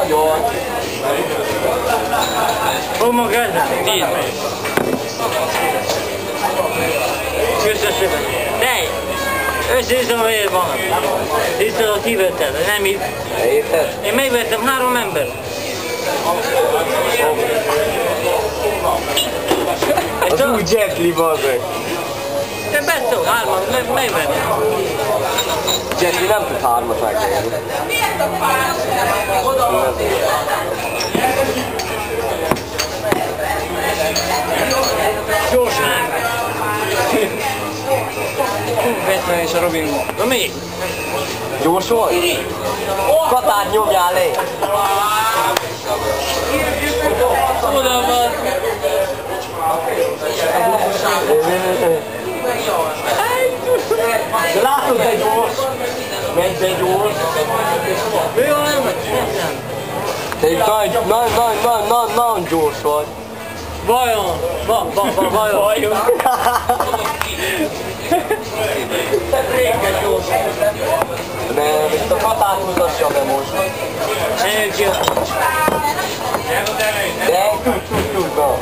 Nagyon. Hol maga ez? 10 meg. Köszönöm szépen. Tej! Össze-vissza a vér van. Vissza a kivetted, nem itt. Érted? Én megvettem 3 ember. Az új Jetli bazdmeg. Te beszól, 3-at megvettem. Jetli nem tud 3-at megvenni. Gyorsan ember. Batman és a Robin Hood. Na mi? Gyors vagy? Katát nyomjál le! Oda van. De látod, de gyors! Megy, de gyors! Mi van, nem vagy? Te itt nagyon gyors vagy. Vajon? Vajon? Nem, itt a katát mutassa be most. Nem. De, na.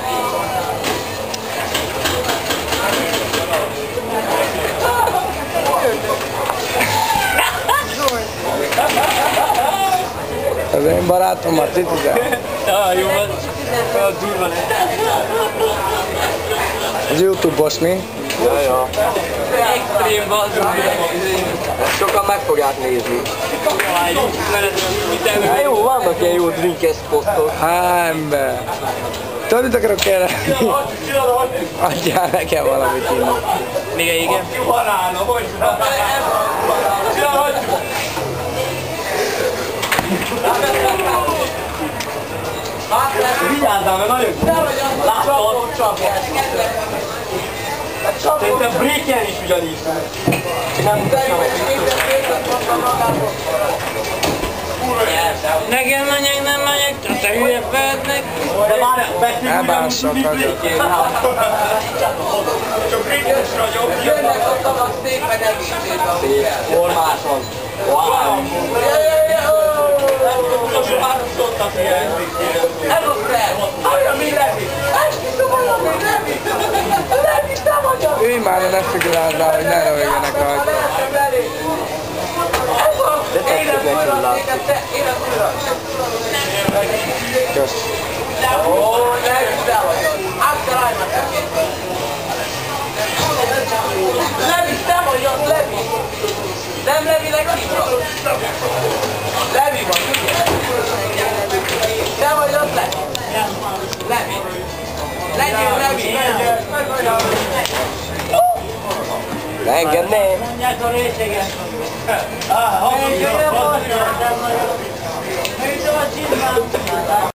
Az én barátomat titizál. Ja, jó van. Durva lesz. Az YouTube-os mi? Ja. Extrém bazdmeg. Sokan meg fogják nézni. Na jó, vannak ilyen jó drinkes posztok. Há, ember. Tudod, mit akarok kérni? Adjál nekem valamit inni. Még egy igen. Vigyázzál, mert nagyon láttad? Szerintem breaken is ugyanígy. Nem mutatja meg. Nekem menjek, nem menjek, csak te hülye fejednek. De várjál, beszéljünk Elbánssak ugyanúgy, csak breaken is ragyog. Jönnek a tavak szépen egészében. Szép, formásan. Wow! Ez a fel! Arra mi Levi! Esküszöm valami Levi! Levi, te vagy az! Ülj már, ne figurázzál, hogy ne röhögjenek rajta. Ez az! De tetszik neki látni. Élet uram! Kösz. Ó, Levi, te vagy az! Áttalálj meg! Levi, te vagy az, Levi! Nem Levinek hívnak? Levi van, ugye? Te vagy az, Levi? Levi! Legyél Levi! Ne engedd, ne! Mondják a részeget. Menjünk a